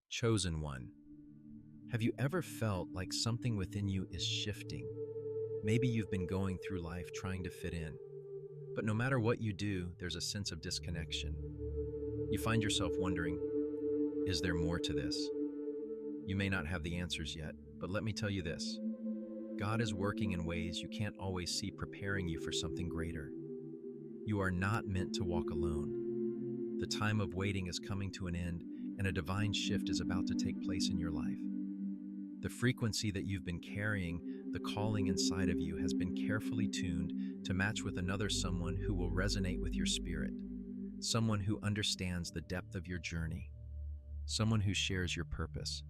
Chosen one. Have you ever felt like something within you is shifting? Maybe you've been going through life trying to fit in, but no matter what you do, there's a sense of disconnection. You find yourself wondering, is there more to this? You may not have the answers yet, but let me tell you this. God is working in ways you can't always see, preparing you for something greater. You are not meant to walk alone. The time of waiting is coming to an end, and a divine shift is about to take place in your life. The frequency that you've been carrying, the calling inside of you, has been carefully tuned to match with another someone who will resonate with your spirit, someone who understands the depth of your journey, someone who shares your purpose.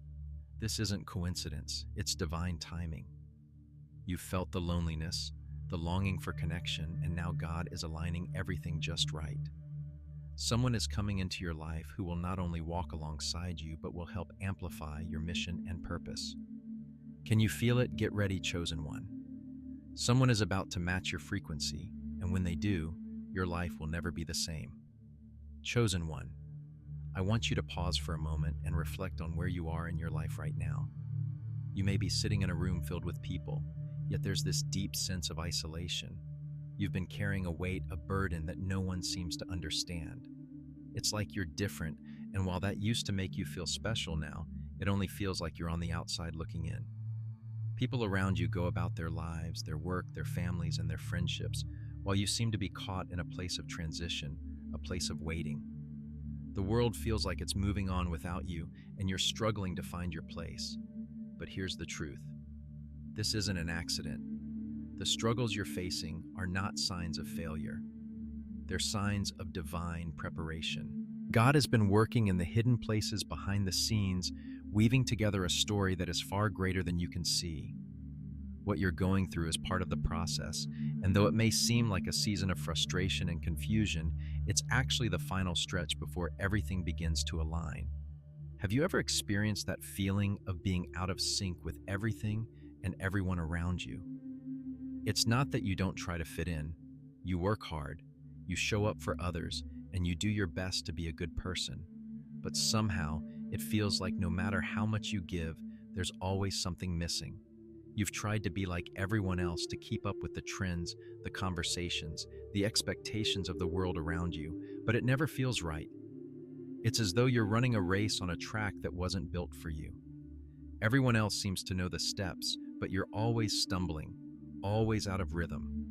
This isn't coincidence, it's divine timing. You've felt the loneliness, the longing for connection, and now God is aligning everything just right. Someone is coming into your life who will not only walk alongside you, but will help amplify your mission and purpose. Can you feel it? Get ready, chosen one. Someone is about to match your frequency, and when they do, your life will never be the same. Chosen one, I want you to pause for a moment and reflect on where you are in your life right now. You may be sitting in a room filled with people, yet there's this deep sense of isolation. You've been carrying a weight, a burden that no one seems to understand. It's like you're different, and while that used to make you feel special now, it only feels like you're on the outside looking in. People around you go about their lives, their work, their families, and their friendships, while you seem to be caught in a place of transition, a place of waiting. The world feels like it's moving on without you, and you're struggling to find your place. But here's the truth. This isn't an accident. The struggles you're facing are not signs of failure. They're signs of divine preparation. God has been working in the hidden places behind the scenes, weaving together a story that is far greater than you can see. What you're going through is part of the process, and though it may seem like a season of frustration and confusion, it's actually the final stretch before everything begins to align. Have you ever experienced that feeling of being out of sync with everything and everyone around you? It's not that you don't try to fit in. You work hard, you show up for others, and you do your best to be a good person. But somehow, it feels like no matter how much you give, there's always something missing. You've tried to be like everyone else to keep up with the trends, the conversations, the expectations of the world around you, but it never feels right. It's as though you're running a race on a track that wasn't built for you. Everyone else seems to know the steps, but you're always stumbling, always out of rhythm.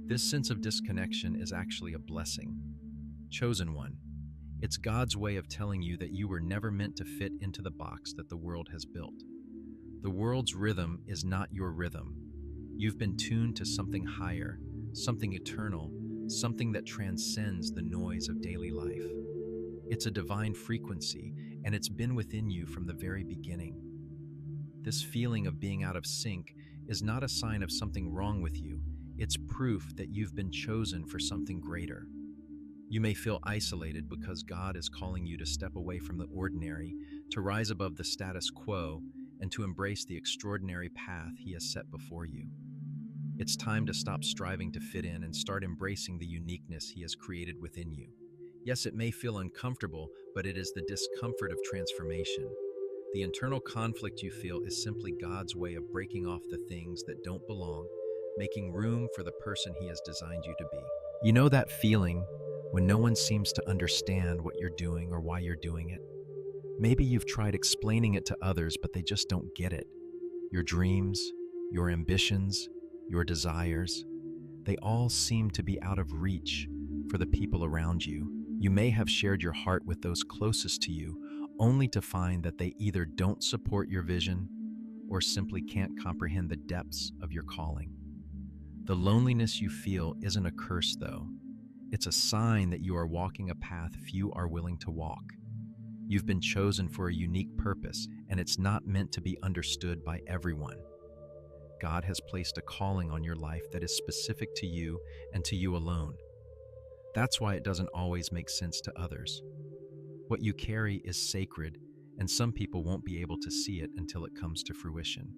This sense of disconnection is actually a blessing. Chosen one, it's God's way of telling you that you were never meant to fit into the box that the world has built. The world's rhythm is not your rhythm. You've been tuned to something higher, something eternal, something that transcends the noise of daily life. It's a divine frequency, and it's been within you from the very beginning. This feeling of being out of sync is not a sign of something wrong with you. It's proof that you've been chosen for something greater. You may feel isolated because God is calling you to step away from the ordinary, to rise above the status quo, and to embrace the extraordinary path He has set before you. It's time to stop striving to fit in and start embracing the uniqueness He has created within you. Yes, it may feel uncomfortable, but it is the discomfort of transformation. The internal conflict you feel is simply God's way of breaking off the things that don't belong, making room for the person He has designed you to be. You know that feeling when no one seems to understand what you're doing or why you're doing it? Maybe you've tried explaining it to others, but they just don't get it. Your dreams, your ambitions, your desires, they all seem to be out of reach for the people around you. You may have shared your heart with those closest to you, only to find that they either don't support your vision or simply can't comprehend the depths of your calling. The loneliness you feel isn't a curse, though. It's a sign that you are walking a path few are willing to walk. You've been chosen for a unique purpose, and it's not meant to be understood by everyone. God has placed a calling on your life that is specific to you and to you alone. That's why it doesn't always make sense to others. What you carry is sacred, and some people won't be able to see it until it comes to fruition.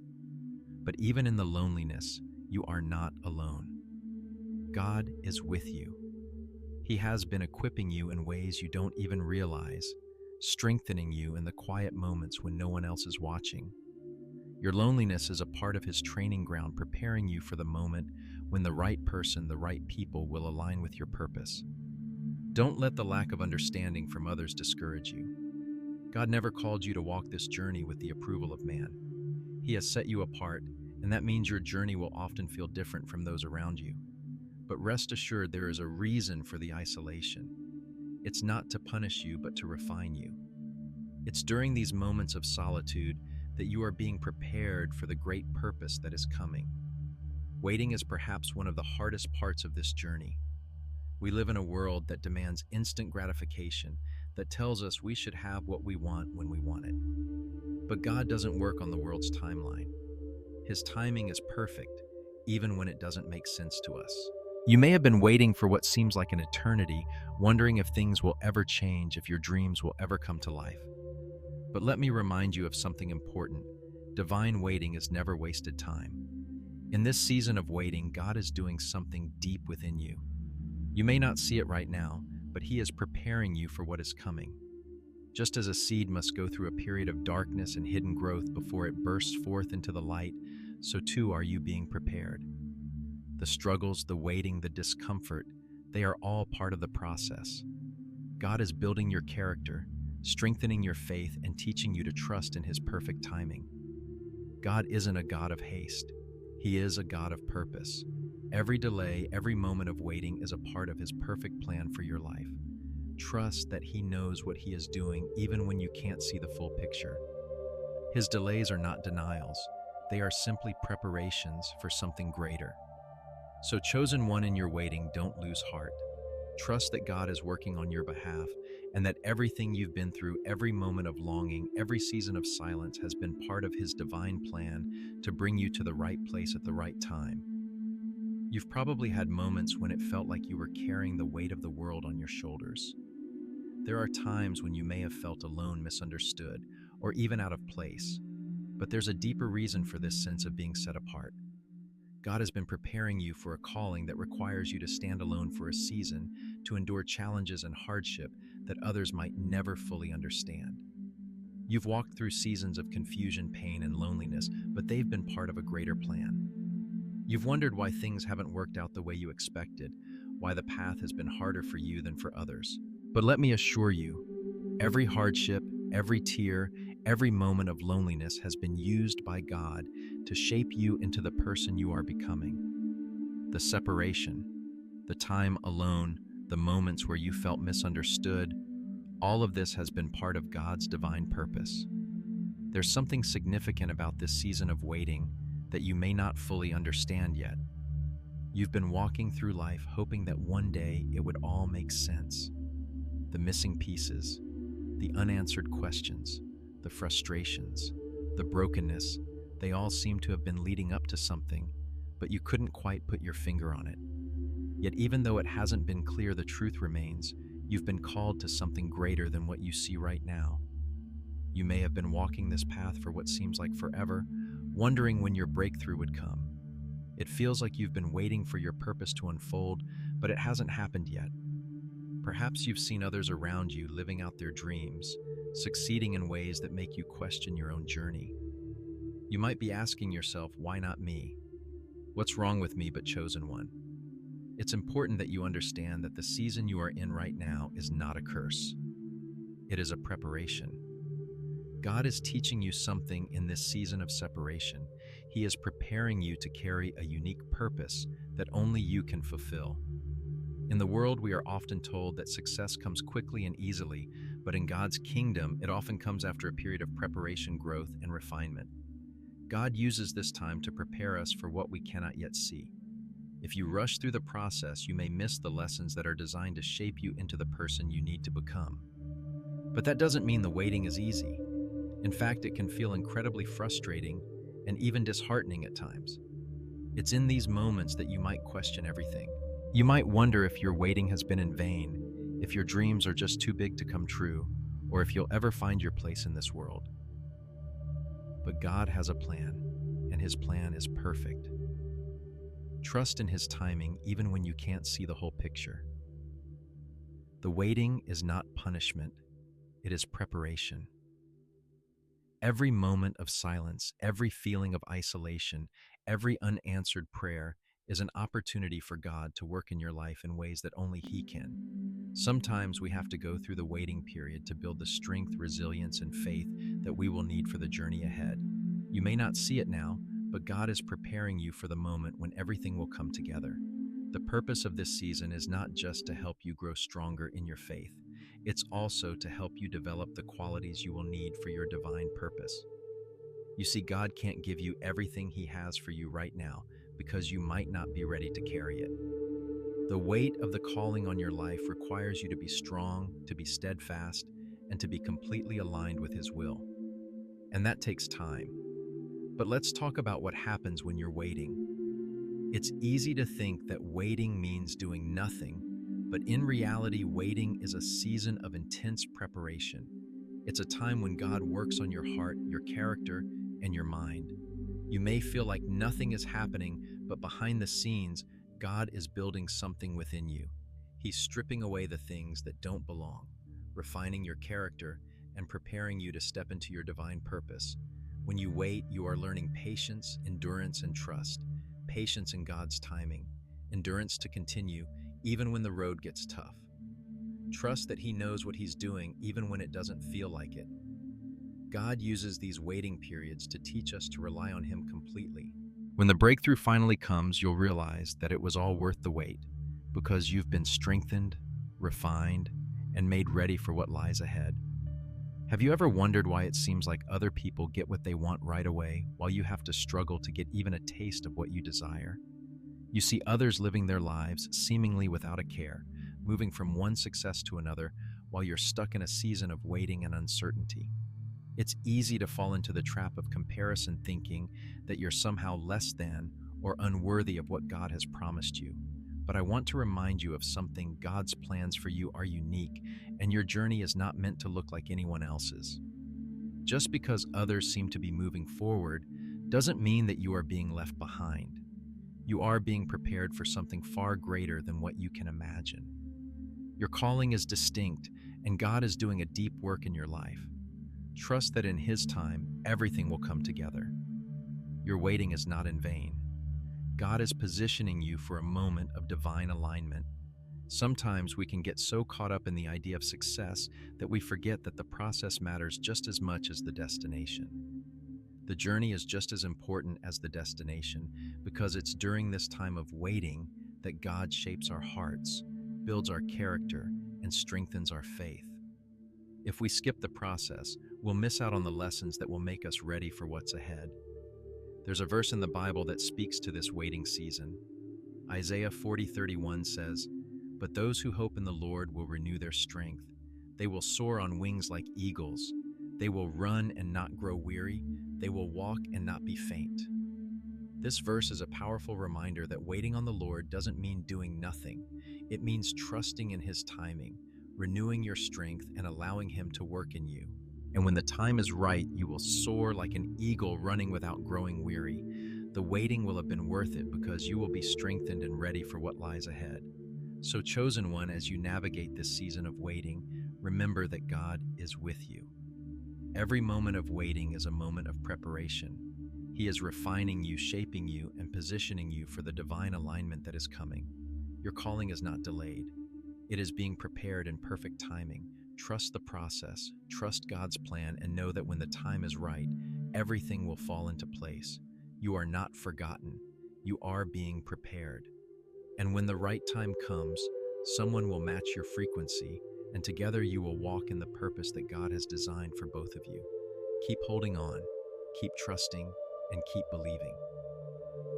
But even in the loneliness, you are not alone. God is with you. He has been equipping you in ways you don't even realize, strengthening you in the quiet moments when no one else is watching. Your loneliness is a part of His training ground, preparing you for the moment when the right person, the right people will align with your purpose. Don't let the lack of understanding from others discourage you. God never called you to walk this journey with the approval of man. He has set you apart, and that means your journey will often feel different from those around you. But rest assured, there is a reason for the isolation. It's not to punish you, but to refine you. It's during these moments of solitude that you are being prepared for the great purpose that is coming. Waiting is perhaps one of the hardest parts of this journey. We live in a world that demands instant gratification, that tells us we should have what we want when we want it. But God doesn't work on the world's timeline. His timing is perfect, even when it doesn't make sense to us. You may have been waiting for what seems like an eternity, wondering if things will ever change, if your dreams will ever come to life. But let me remind you of something important. Divine waiting is never wasted time. In this season of waiting, God is doing something deep within you. You may not see it right now, but He is preparing you for what is coming. Just as a seed must go through a period of darkness and hidden growth before it bursts forth into the light, so too are you being prepared. The struggles, the waiting, the discomfort, they are all part of the process. God is building your character, strengthening your faith, and teaching you to trust in His perfect timing. God isn't a God of haste. He is a God of purpose. Every delay, every moment of waiting is a part of His perfect plan for your life. Trust that He knows what He is doing even when you can't see the full picture. His delays are not denials. They are simply preparations for something greater. So, chosen one, in your waiting, don't lose heart. Trust that God is working on your behalf, and that everything you've been through, every moment of longing, every season of silence has been part of His divine plan to bring you to the right place at the right time. You've probably had moments when it felt like you were carrying the weight of the world on your shoulders. There are times when you may have felt alone, misunderstood, or even out of place. But there's a deeper reason for this sense of being set apart. God has been preparing you for a calling that requires you to stand alone for a season, to endure challenges and hardship that others might never fully understand. You've walked through seasons of confusion, pain, and loneliness, but they've been part of a greater plan. You've wondered why things haven't worked out the way you expected, why the path has been harder for you than for others. But let me assure you, every hardship, every tear, every moment of loneliness has been used by God to shape you into the person you are becoming. The separation, the time alone, the moments where you felt misunderstood, all of this has been part of God's divine purpose. There's something significant about this season of waiting that you may not fully understand yet. You've been walking through life hoping that one day it would all make sense. The missing pieces, the unanswered questions, the frustrations, the brokenness, they all seem to have been leading up to something, but you couldn't quite put your finger on it. Yet even though it hasn't been clear, the truth remains. You've been called to something greater than what you see right now. You may have been walking this path for what seems like forever, wondering when your breakthrough would come. It feels like you've been waiting for your purpose to unfold, but it hasn't happened yet. Perhaps you've seen others around you living out their dreams, succeeding in ways that make you question your own journey. You might be asking yourself, why not me? What's wrong with me but chosen one? It's important that you understand that the season you are in right now is not a curse. It is a preparation. God is teaching you something in this season of separation. He is preparing you to carry a unique purpose that only you can fulfill. In the world, we are often told that success comes quickly and easily, but in God's kingdom, it often comes after a period of preparation, growth, and refinement. God uses this time to prepare us for what we cannot yet see. If you rush through the process, you may miss the lessons that are designed to shape you into the person you need to become. But that doesn't mean the waiting is easy. In fact, it can feel incredibly frustrating and even disheartening at times. It's in these moments that you might question everything. You might wonder if your waiting has been in vain, if your dreams are just too big to come true, or if you'll ever find your place in this world. But God has a plan, and His plan is perfect. Trust in His timing even when you can't see the whole picture. The waiting is not punishment. It is preparation. Every moment of silence, every feeling of isolation, every unanswered prayer is an opportunity for God to work in your life in ways that only He can. Sometimes we have to go through the waiting period to build the strength, resilience, and faith that we will need for the journey ahead. You may not see it now, but God is preparing you for the moment when everything will come together. The purpose of this season is not just to help you grow stronger in your faith, it's also to help you develop the qualities you will need for your divine purpose. You see, God can't give you everything He has for you right now because you might not be ready to carry it. The weight of the calling on your life requires you to be strong, to be steadfast, and to be completely aligned with His will. And that takes time. But let's talk about what happens when you're waiting. It's easy to think that waiting means doing nothing, but in reality, waiting is a season of intense preparation. It's a time when God works on your heart, your character, and your mind. You may feel like nothing is happening, but behind the scenes, God is building something within you. He's stripping away the things that don't belong, refining your character, and preparing you to step into your divine purpose. When you wait, you are learning patience, endurance, and trust. Patience in God's timing, endurance to continue even when the road gets tough. Trust that He knows what He's doing even when it doesn't feel like it. God uses these waiting periods to teach us to rely on Him completely. When the breakthrough finally comes, you'll realize that it was all worth the wait because you've been strengthened, refined, and made ready for what lies ahead. Have you ever wondered why it seems like other people get what they want right away while you have to struggle to get even a taste of what you desire? You see others living their lives seemingly without a care, moving from one success to another while you're stuck in a season of waiting and uncertainty. It's easy to fall into the trap of comparison, thinking that you're somehow less than or unworthy of what God has promised you. But I want to remind you of something: God's plans for you are unique, and your journey is not meant to look like anyone else's. Just because others seem to be moving forward doesn't mean that you are being left behind. You are being prepared for something far greater than what you can imagine. Your calling is distinct, and God is doing a deep work in your life. Trust that in His time, everything will come together. Your waiting is not in vain. God is positioning you for a moment of divine alignment. Sometimes we can get so caught up in the idea of success that we forget that the process matters just as much as the destination. The journey is just as important as the destination because it's during this time of waiting that God shapes our hearts, builds our character, and strengthens our faith. If we skip the process, we'll miss out on the lessons that will make us ready for what's ahead. There's a verse in the Bible that speaks to this waiting season. Isaiah 40:31 says, "But those who hope in the Lord will renew their strength. They will soar on wings like eagles. They will run and not grow weary. They will walk and not be faint." This verse is a powerful reminder that waiting on the Lord doesn't mean doing nothing. It means trusting in His timing, renewing your strength, and allowing Him to work in you. And when the time is right, you will soar like an eagle running without growing weary. The waiting will have been worth it because you will be strengthened and ready for what lies ahead. So, chosen one, as you navigate this season of waiting, remember that God is with you. Every moment of waiting is a moment of preparation. He is refining you, shaping you, and positioning you for the divine alignment that is coming. Your calling is not delayed. It is being prepared in perfect timing. Trust the process, trust God's plan, and know that when the time is right, everything will fall into place. You are not forgotten. You are being prepared. And when the right time comes, someone will match your frequency, and together you will walk in the purpose that God has designed for both of you. Keep holding on, keep trusting, and keep believing.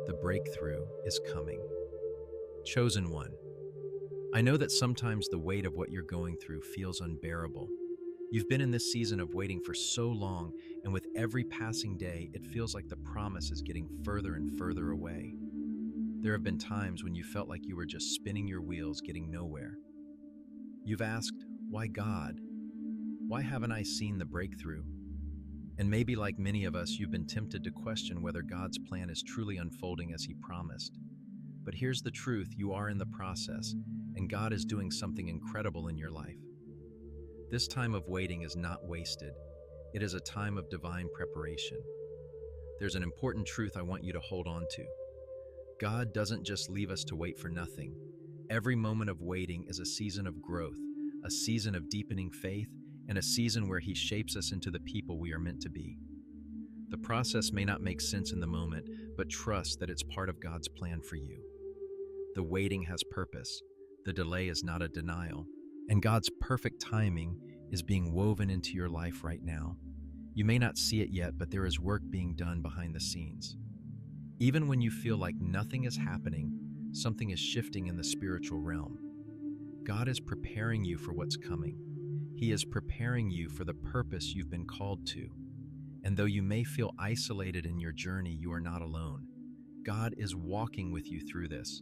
The breakthrough is coming. Chosen one, I know that sometimes the weight of what you're going through feels unbearable. You've been in this season of waiting for so long, and with every passing day, it feels like the promise is getting further and further away. There have been times when you felt like you were just spinning your wheels, getting nowhere. You've asked, "Why God? Why haven't I seen the breakthrough?" And maybe like many of us, you've been tempted to question whether God's plan is truly unfolding as He promised. But here's the truth: you are in the process, and God is doing something incredible in your life. This time of waiting is not wasted. It is a time of divine preparation. There's an important truth I want you to hold on to. God doesn't just leave us to wait for nothing. Every moment of waiting is a season of growth, a season of deepening faith, and a season where He shapes us into the people we are meant to be. The process may not make sense in the moment, but trust that it's part of God's plan for you. The waiting has purpose. The delay is not a denial. And God's perfect timing is being woven into your life right now. You may not see it yet, but there is work being done behind the scenes. Even when you feel like nothing is happening, something is shifting in the spiritual realm. God is preparing you for what's coming. He is preparing you for the purpose you've been called to. And though you may feel isolated in your journey, you are not alone. God is walking with you through this.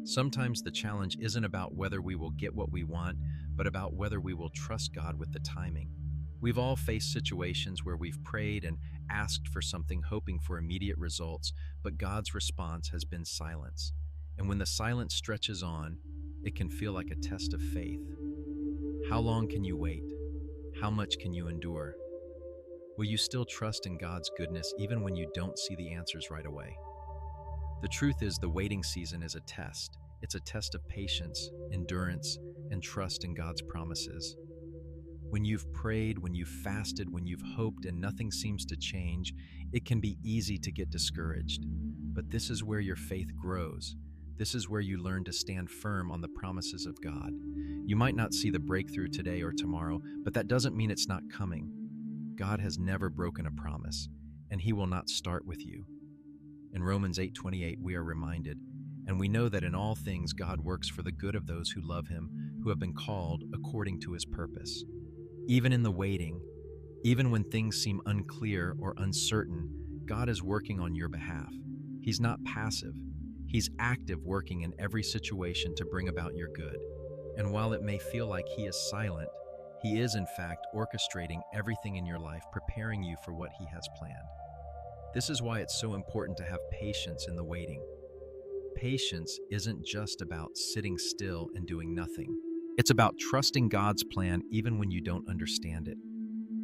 Sometimes the challenge isn't about whether we will get what we want, but about whether we will trust God with the timing. We've all faced situations where we've prayed and asked for something hoping for immediate results, but God's response has been silence. And when the silence stretches on, it can feel like a test of faith. How long can you wait? How much can you endure? Will you still trust in God's goodness even when you don't see the answers right away? The truth is, the waiting season is a test. It's a test of patience, endurance, and trust in God's promises. When you've prayed, when you've fasted, when you've hoped and nothing seems to change, it can be easy to get discouraged. But this is where your faith grows. This is where you learn to stand firm on the promises of God. You might not see the breakthrough today or tomorrow, but that doesn't mean it's not coming. God has never broken a promise, and He will not start with you. In Romans 8:28, we are reminded, and we know that in all things God works for the good of those who love Him, who have been called according to His purpose. Even in the waiting, even when things seem unclear or uncertain, God is working on your behalf. He's not passive. He's active, working in every situation to bring about your good. And while it may feel like He is silent, He is in fact orchestrating everything in your life, preparing you for what He has planned. This is why it's so important to have patience in the waiting. Patience isn't just about sitting still and doing nothing. It's about trusting God's plan even when you don't understand it.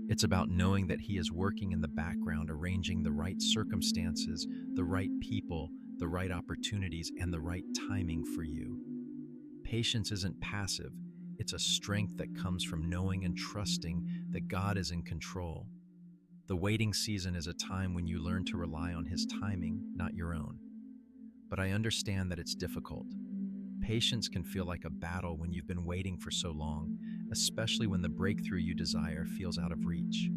It's about knowing that He is working in the background, arranging the right circumstances, the right people, the right opportunities, and the right timing for you. Patience isn't passive. It's a strength that comes from knowing and trusting that God is in control. The waiting season is a time when you learn to rely on His timing, not your own. But I understand that it's difficult. Patience can feel like a battle when you've been waiting for so long, especially when the breakthrough you desire feels out of reach.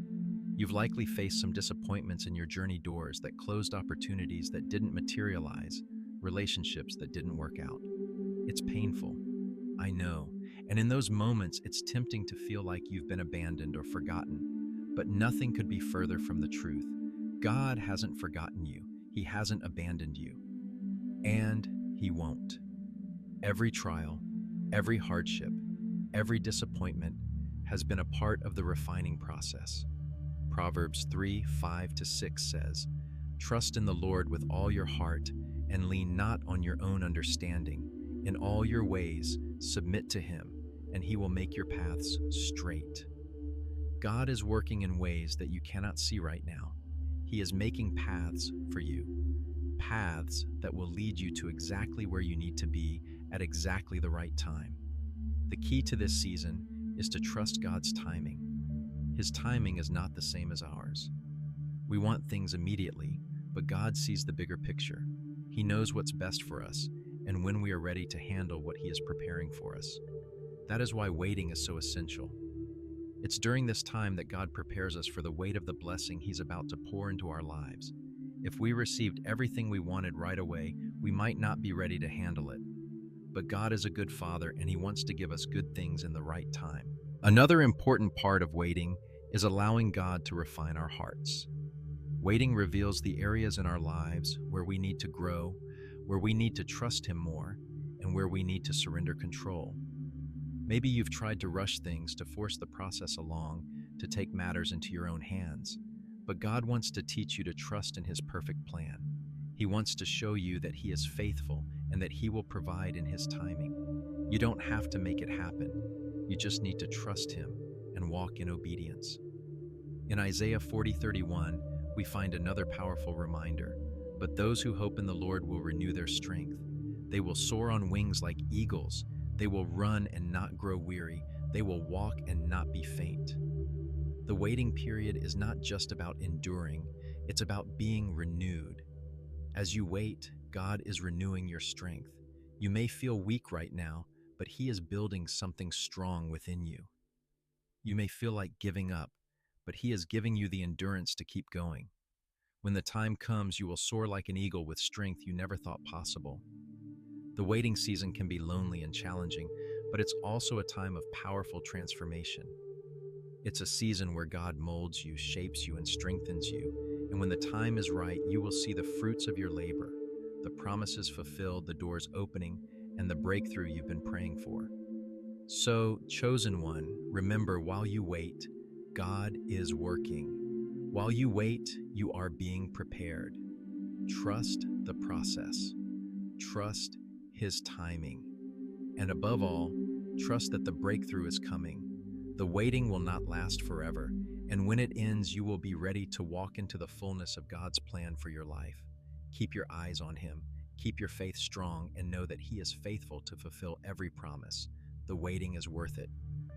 You've likely faced some disappointments in your journey, doors that closed, opportunities that didn't materialize, relationships that didn't work out. It's painful, I know, and in those moments it's tempting to feel like you've been abandoned or forgotten, but nothing could be further from the truth. God hasn't forgotten you, He hasn't abandoned you, and He won't. Every trial, every hardship, every disappointment has been a part of the refining process. Proverbs 3:5-6 says, "Trust in the Lord with all your heart and lean not on your own understanding. In all your ways submit to Him, and He will make your paths straight." God is working in ways that you cannot see right now. He is making paths for you, paths that will lead you to exactly where you need to be at exactly the right time. The key to this season is to trust God's timing. His timing is not the same as ours. We want things immediately, but God sees the bigger picture. He knows what's best for us and when we are ready to handle what He is preparing for us. That is why waiting is so essential. It's during this time that God prepares us for the weight of the blessing He's about to pour into our lives. If we received everything we wanted right away, we might not be ready to handle it. But God is a good Father, and He wants to give us good things in the right time. Another important part of waiting is allowing God to refine our hearts. Waiting reveals the areas in our lives where we need to grow, where we need to trust Him more, and where we need to surrender control. Maybe you've tried to rush things, to force the process along, to take matters into your own hands. But God wants to teach you to trust in His perfect plan. He wants to show you that He is faithful and that He will provide in His timing. You don't have to make it happen. You just need to trust Him and walk in obedience. In Isaiah 40:31, we find another powerful reminder. But those who hope in the Lord will renew their strength. They will soar on wings like eagles. They will run and not grow weary. They will walk and not be faint. The waiting period is not just about enduring, it's about being renewed. As you wait, God is renewing your strength. You may feel weak right now, but He is building something strong within you. You may feel like giving up, but He is giving you the endurance to keep going. When the time comes, you will soar like an eagle with strength you never thought possible. The waiting season can be lonely and challenging, but it's also a time of powerful transformation. It's a season where God molds you, shapes you, and strengthens you. And when the time is right, you will see the fruits of your labor, the promises fulfilled, the doors opening, and the breakthrough you've been praying for. So, chosen one, remember, while you wait, God is working. While you wait, you are being prepared. Trust the process. Trust His timing. And above all, trust that the breakthrough is coming. The waiting will not last forever, and when it ends, you will be ready to walk into the fullness of God's plan for your life. Keep your eyes on Him, keep your faith strong, and know that He is faithful to fulfill every promise. The waiting is worth it.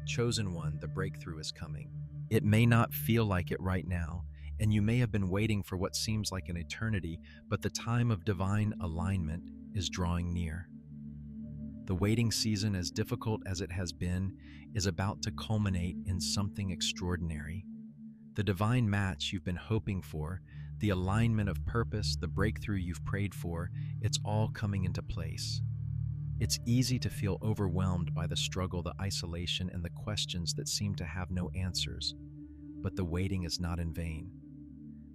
Chosen one, the breakthrough is coming. It may not feel like it right now, and you may have been waiting for what seems like an eternity, but the time of divine alignment is drawing near. The waiting season, as difficult as it has been, is about to culminate in something extraordinary. The divine match you've been hoping for, the alignment of purpose, the breakthrough you've prayed for, it's all coming into place. It's easy to feel overwhelmed by the struggle, the isolation, and the questions that seem to have no answers. But the waiting is not in vain.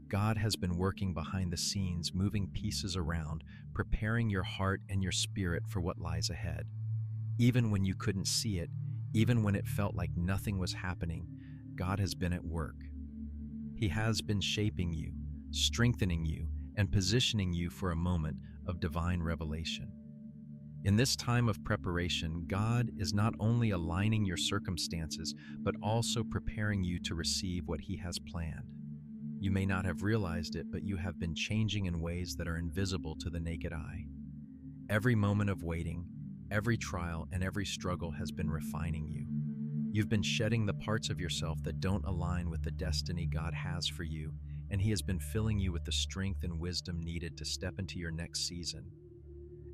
God has been working behind the scenes, moving pieces around, preparing your heart and your spirit for what lies ahead. Even when you couldn't see it, even when it felt like nothing was happening, God has been at work. He has been shaping you, strengthening you, and positioning you for a moment of divine revelation. In this time of preparation, God is not only aligning your circumstances, but also preparing you to receive what He has planned. You may not have realized it, but you have been changing in ways that are invisible to the naked eye. Every moment of waiting, every trial, and every struggle has been refining you. You've been shedding the parts of yourself that don't align with the destiny God has for you, and He has been filling you with the strength and wisdom needed to step into your next season.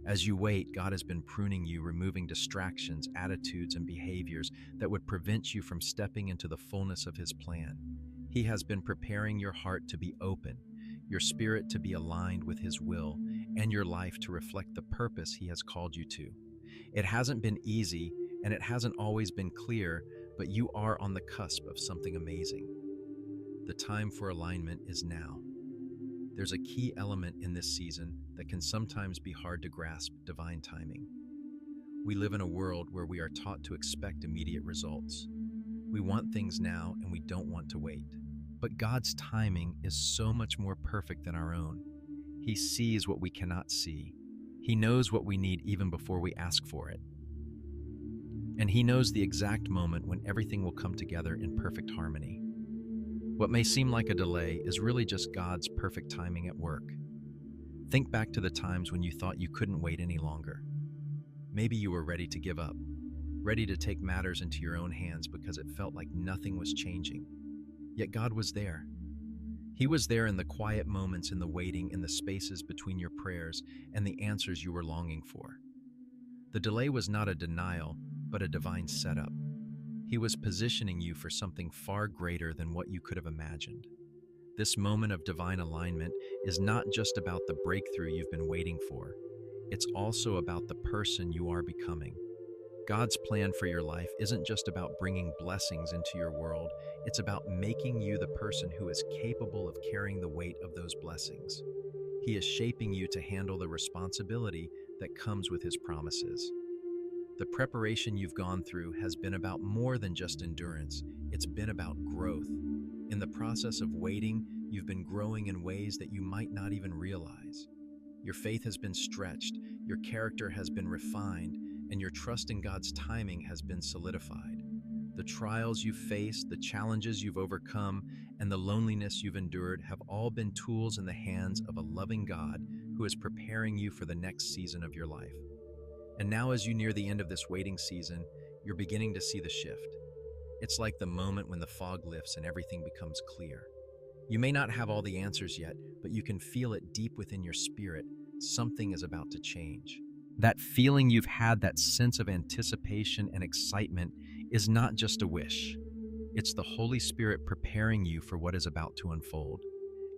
As you wait, God has been pruning you, removing distractions, attitudes, and behaviors that would prevent you from stepping into the fullness of His plan. He has been preparing your heart to be open, your spirit to be aligned with His will, and your life to reflect the purpose He has called you to. It hasn't been easy, and it hasn't always been clear, but you are on the cusp of something amazing. The time for alignment is now. There's a key element in this season that can sometimes be hard to grasp: divine timing. We live in a world where we are taught to expect immediate results. We want things now, and we don't want to wait. But God's timing is so much more perfect than our own. He sees what we cannot see. He knows what we need even before we ask for it. And He knows the exact moment when everything will come together in perfect harmony. What may seem like a delay is really just God's perfect timing at work. Think back to the times when you thought you couldn't wait any longer. Maybe you were ready to give up, ready to take matters into your own hands because it felt like nothing was changing. Yet God was there. He was there in the quiet moments, in the waiting, in the spaces between your prayers and the answers you were longing for. The delay was not a denial, but a divine setup. He was positioning you for something far greater than what you could have imagined. This moment of divine alignment is not just about the breakthrough you've been waiting for. It's also about the person you are becoming. God's plan for your life isn't just about bringing blessings into your world. It's about making you the person who is capable of carrying the weight of those blessings. He is shaping you to handle the responsibility that comes with His promises. The preparation you've gone through has been about more than just endurance. It's been about growth. In the process of waiting, you've been growing in ways that you might not even realize. Your faith has been stretched, your character has been refined, and your trust in God's timing has been solidified. The trials you've faced, the challenges you've overcome, and the loneliness you've endured have all been tools in the hands of a loving God who is preparing you for the next season of your life. And now, as you near the end of this waiting season, you're beginning to see the shift. It's like the moment when the fog lifts and everything becomes clear. You may not have all the answers yet, but you can feel it deep within your spirit. Something is about to change. That feeling you've had, that sense of anticipation and excitement, is not just a wish. It's the Holy Spirit preparing you for what is about to unfold.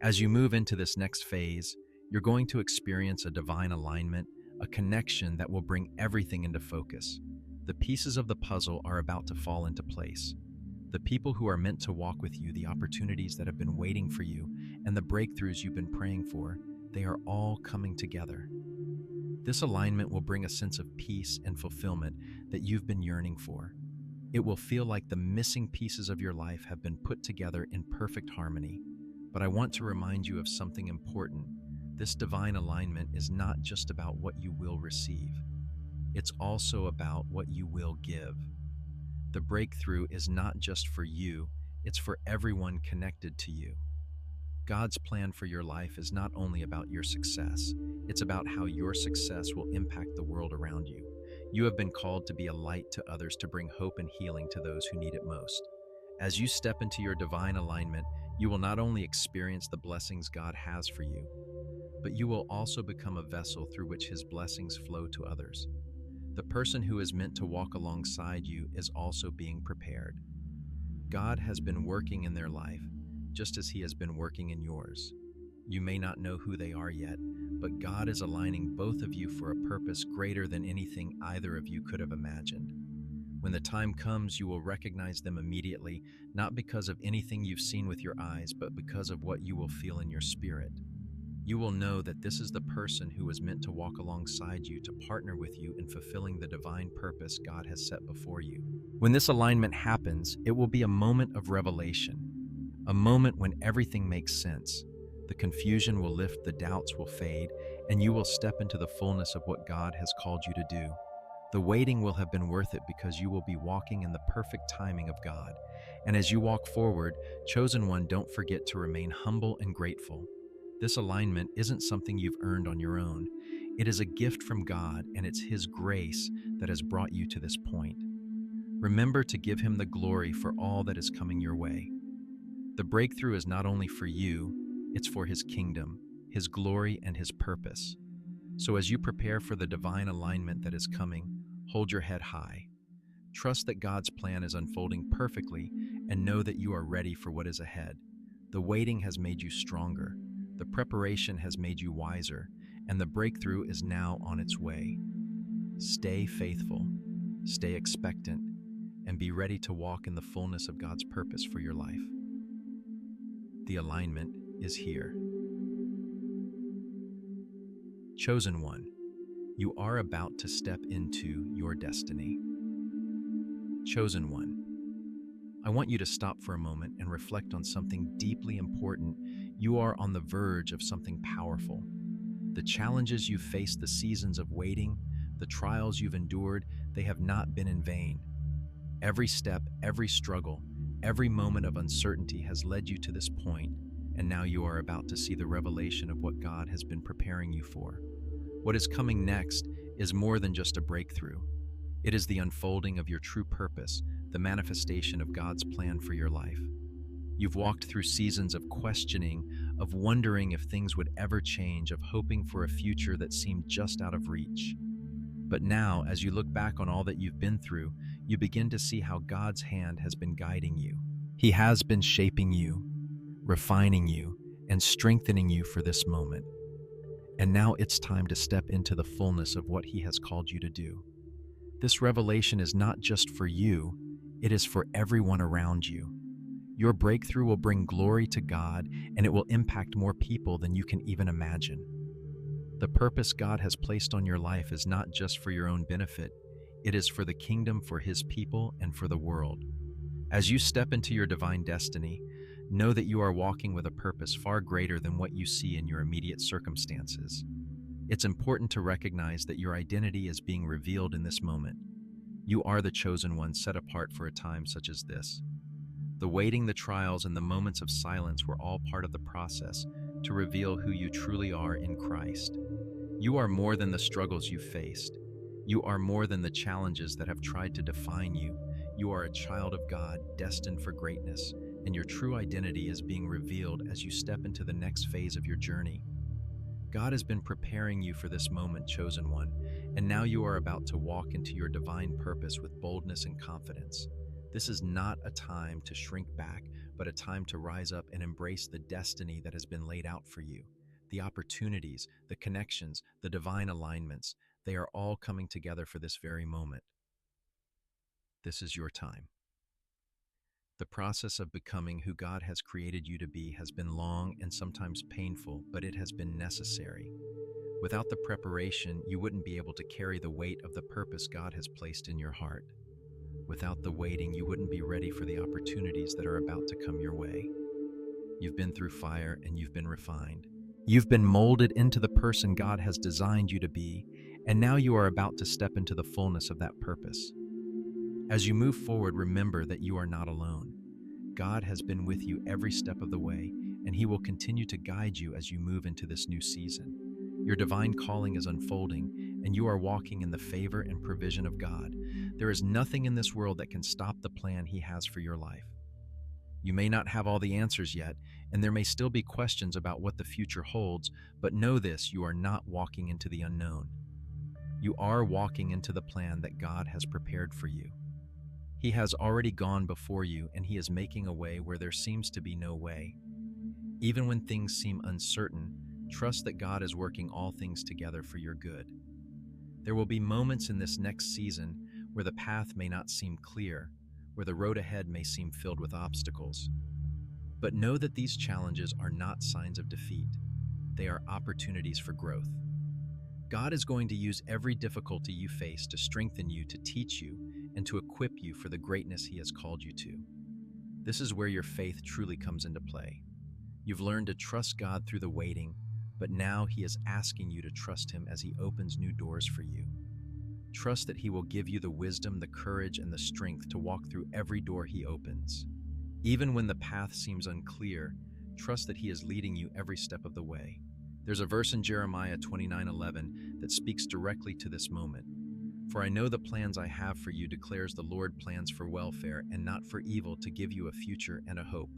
As you move into this next phase, you're going to experience a divine alignment, a connection that will bring everything into focus. The pieces of the puzzle are about to fall into place. The people who are meant to walk with you, the opportunities that have been waiting for you, and the breakthroughs you've been praying for, they are all coming together. This alignment will bring a sense of peace and fulfillment that you've been yearning for. It will feel like the missing pieces of your life have been put together in perfect harmony. But I want to remind you of something important. This divine alignment is not just about what you will receive. It's also about what you will give. The breakthrough is not just for you, it's for everyone connected to you. God's plan for your life is not only about your success, it's about how your success will impact the world around you. You have been called to be a light to others, to bring hope and healing to those who need it most. As you step into your divine alignment, you will not only experience the blessings God has for you, but you will also become a vessel through which His blessings flow to others. The person who is meant to walk alongside you is also being prepared. God has been working in their life, just as He has been working in yours. You may not know who they are yet, but God is aligning both of you for a purpose greater than anything either of you could have imagined. When the time comes, you will recognize them immediately, not because of anything you've seen with your eyes, but because of what you will feel in your spirit. You will know that this is the person who was meant to walk alongside you, to partner with you in fulfilling the divine purpose God has set before you. When this alignment happens, it will be a moment of revelation, a moment when everything makes sense. The confusion will lift, the doubts will fade, and you will step into the fullness of what God has called you to do. The waiting will have been worth it because you will be walking in the perfect timing of God. And as you walk forward, chosen one, don't forget to remain humble and grateful. This alignment isn't something you've earned on your own. It is a gift from God, and it's His grace that has brought you to this point. Remember to give Him the glory for all that is coming your way. The breakthrough is not only for you, it's for His kingdom, His glory, and His purpose. So as you prepare for the divine alignment that is coming, hold your head high. Trust that God's plan is unfolding perfectly, and know that you are ready for what is ahead. The waiting has made you stronger. The preparation has made you wiser, and the breakthrough is now on its way. Stay faithful, stay expectant, and be ready to walk in the fullness of God's purpose for your life. The alignment is here. Chosen one, you are about to step into your destiny. Chosen one, I want you to stop for a moment and reflect on something deeply important. You are on the verge of something powerful. The challenges you've faced, the seasons of waiting, the trials you've endured, they have not been in vain. Every step, every struggle, every moment of uncertainty has led you to this point, and now you are about to see the revelation of what God has been preparing you for. What is coming next is more than just a breakthrough. It is the unfolding of your true purpose, the manifestation of God's plan for your life. You've walked through seasons of questioning, of wondering if things would ever change, of hoping for a future that seemed just out of reach. But now, as you look back on all that you've been through, you begin to see how God's hand has been guiding you. He has been shaping you, refining you, and strengthening you for this moment. And now it's time to step into the fullness of what He has called you to do. This revelation is not just for you, it is for everyone around you. Your breakthrough will bring glory to God, and it will impact more people than you can even imagine. The purpose God has placed on your life is not just for your own benefit, it is for the kingdom, for His people, and for the world. As you step into your divine destiny, know that you are walking with a purpose far greater than what you see in your immediate circumstances. It's important to recognize that your identity is being revealed in this moment. You are the chosen one set apart for a time such as this. The waiting, the trials, and the moments of silence were all part of the process to reveal who you truly are in Christ. You are more than the struggles you faced. You are more than the challenges that have tried to define you. You are a child of God, destined for greatness, and your true identity is being revealed as you step into the next phase of your journey. God has been preparing you for this moment, chosen one, and now you are about to walk into your divine purpose with boldness and confidence. This is not a time to shrink back, but a time to rise up and embrace the destiny that has been laid out for you. The opportunities, the connections, the divine alignments, they are all coming together for this very moment. This is your time. The process of becoming who God has created you to be has been long and sometimes painful, but it has been necessary. Without the preparation, you wouldn't be able to carry the weight of the purpose God has placed in your heart. Without the waiting, you wouldn't be ready for the opportunities that are about to come your way. You've been through fire and you've been refined. You've been molded into the person God has designed you to be, and now you are about to step into the fullness of that purpose. As you move forward, remember that you are not alone. God has been with you every step of the way, and He will continue to guide you as you move into this new season. Your divine calling is unfolding, and you are walking in the favor and provision of God. There is nothing in this world that can stop the plan He has for your life. You may not have all the answers yet, and there may still be questions about what the future holds, but know this: you are not walking into the unknown. You are walking into the plan that God has prepared for you. He has already gone before you, and He is making a way where there seems to be no way. Even when things seem uncertain, trust that God is working all things together for your good. There will be moments in this next season where the path may not seem clear, where the road ahead may seem filled with obstacles. But know that these challenges are not signs of defeat. They are opportunities for growth. God is going to use every difficulty you face to strengthen you, to teach you, and to equip you for the greatness He has called you to. This is where your faith truly comes into play. You've learned to trust God through the waiting, but now He is asking you to trust Him as He opens new doors for you. Trust that He will give you the wisdom, the courage, and the strength to walk through every door He opens. Even when the path seems unclear, trust that He is leading you every step of the way. There's a verse in Jeremiah 29:11 that speaks directly to this moment. For I know the plans I have for you, declares the Lord, plans for welfare and not for evil, to give you a future and a hope.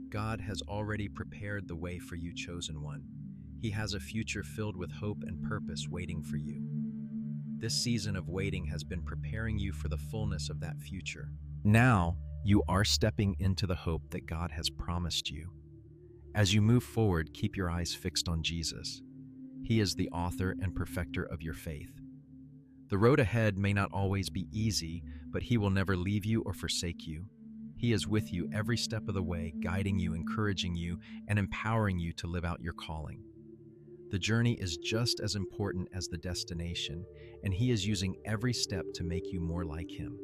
God has already prepared the way for you, chosen one. He has a future filled with hope and purpose waiting for you. This season of waiting has been preparing you for the fullness of that future. Now, you are stepping into the hope that God has promised you. As you move forward, keep your eyes fixed on Jesus. He is the author and perfecter of your faith. The road ahead may not always be easy, but He will never leave you or forsake you. He is with you every step of the way, guiding you, encouraging you, and empowering you to live out your calling. The journey is just as important as the destination, and He is using every step to make you more like Him.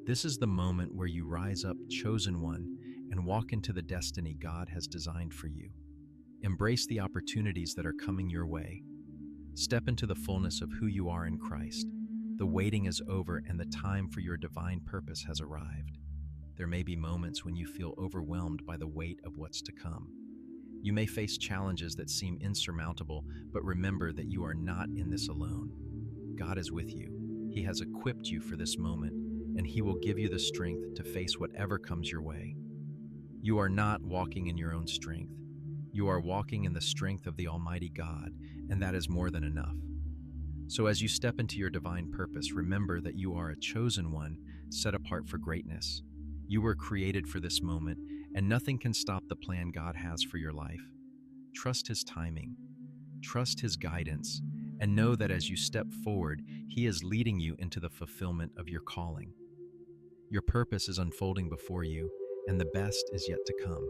This is the moment where you rise up, chosen one, and walk into the destiny God has designed for you. Embrace the opportunities that are coming your way. Step into the fullness of who you are in Christ. The waiting is over, and the time for your divine purpose has arrived. There may be moments when you feel overwhelmed by the weight of what's to come. You may face challenges that seem insurmountable, but remember that you are not in this alone. God is with you. He has equipped you for this moment, and He will give you the strength to face whatever comes your way. You are not walking in your own strength. You are walking in the strength of the Almighty God, and that is more than enough. So as you step into your divine purpose, remember that you are a chosen one, set apart for greatness. You were created for this moment, and nothing can stop the plan God has for your life. Trust His timing, trust His guidance, and know that as you step forward, He is leading you into the fulfillment of your calling. Your purpose is unfolding before you, and the best is yet to come.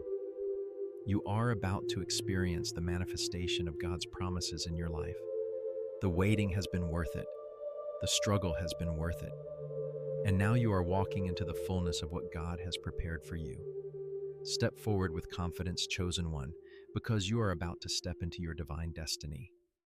You are about to experience the manifestation of God's promises in your life. The waiting has been worth it. The struggle has been worth it. And now you are walking into the fullness of what God has prepared for you. Step forward with confidence, chosen one, because you are about to step into your divine destiny.